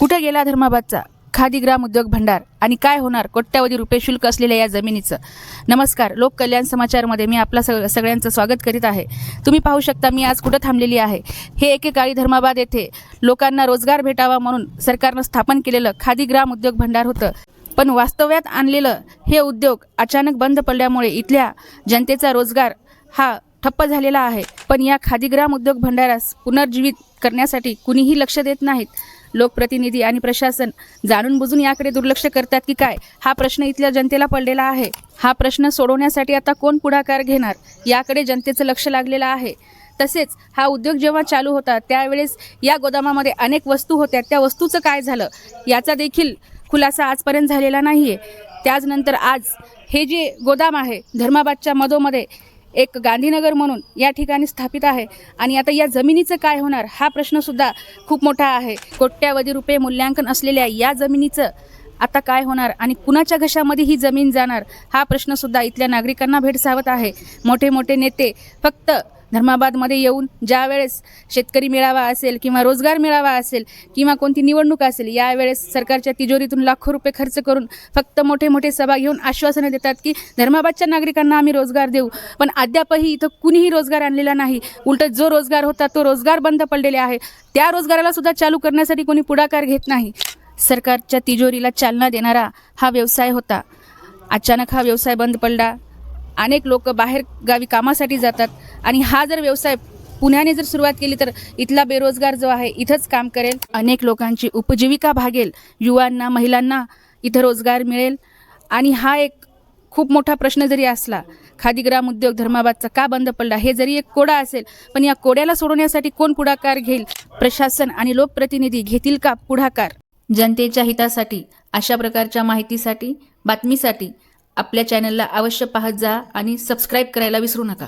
कुठे गेला धर्माबादचा खादी ग्राम उद्योग भंडार आणि काय होणार कोट्यावधी रुपये शुल्क असलेल्या या जमिनीचं? नमस्कार, लोक कल्याण समाचारमध्ये मी आपला सगळ्यांचं स्वागत करीत आहे. तुम्ही पाहू शकता मी आज कुठं थांबलेली आहे. हे एकेकाळी धर्माबाद येथे लोकांना रोजगार भेटावा म्हणून सरकारनं स्थापन केलेलं खादी ग्राम उद्योग भंडार होतं. पण वास्तव्यात आणलेलं हे उद्योग अचानक बंद पडल्यामुळे इथल्या जनतेचा रोजगार हा ठप्प झालेला आहे. पण या खादी ग्राम उद्योग भंडारास पुनर्जीवित करण्यासाठी कुणीही लक्ष देत नाहीत. लोकप्रतिनिधी आणि प्रशासन जाणून बुजून याकडे दुर्लक्ष करतात की काय, हा प्रश्न इथल्या जनतेला पडलेला आहे. हा प्रश्न सोडवण्यासाठी आता कोण पुढाकार घेणार याकडे जनतेचं लक्ष लागलेलं आहे. तसेच हा उद्योग जेव्हा चालू होता त्यावेळेस या गोदामामध्ये अनेक वस्तू होत्या. त्या वस्तूचं काय झालं याचा देखील खुलासा आजपर्यंत झालेला नाहीये. त्याचनंतर आज हे जे गोदाम आहे धर्माबादच्या मधोमध्ये एक गांधीनगर म्हणून या ठिकाणी स्थापित आहे आणि आता या जमिनीचं काय होणार हा प्रश्नसुद्धा खूप मोठा आहे. कोट्यावधी रुपये मूल्यांकन असलेल्या या जमिनीचं आता काय होणार आणि कुणाच्या घशामध्ये ही जमीन जाणार हा प्रश्नसुद्धा इथल्या नागरिकांना भेडसावत आहे. मोठे मोठे नेते फक्त धर्माबादमध्ये येऊन ज्यावेळेस शेतकरी मेळावा असेल किंवा रोजगार मेळावा असेल किंवा कोणती निवडणूक असेल यावेळेस सरकारच्या तिजोरीतून लाखो रुपये खर्च करून फक्त मोठे मोठे सभा घेऊन आश्वासनं देतात की धर्माबादच्या नागरिकांना आम्ही रोजगार देऊ. पण अद्यापही इथं कुणीही रोजगार आणलेला नाही. उलट जो रोजगार होता तो रोजगार बंद पडलेले आहे. त्या रोजगाराला सुद्धा चालू करण्यासाठी कोणी पुढाकार घेत नाही. सरकारच्या तिजोरीला चालना देणारा हा व्यवसाय होता. अचानक हा व्यवसाय बंद पडला. अनेक लोक बाहेर गावी कामासाठी जातात आणि हा जर व्यवसाय पुण्याने जर सुरुवात केली तर इथला बेरोजगार जो आहे इथंच काम करेल. अनेक लोकांची उपजीविका भागेल. युवांना महिलांना इथं रोजगार मिळेल. आणि हा एक खूप मोठा प्रश्न जरी असला खादी ग्राम उद्योग धर्माबादचा का बंद पडला हे जरी एक कोडा असेल पण या कोड्याला सोडवण्यासाठी कोण पुढाकार घेईल? प्रशासन आणि लोकप्रतिनिधी घेतील का पुढाकार? जनतेच्या हितासाठी अशा प्रकारच्या माहितीसाठी बातमीसाठी आपल्या चॅनलला अवश्य पाहत जा आणि सबस्क्राईब करायला विसरू नका.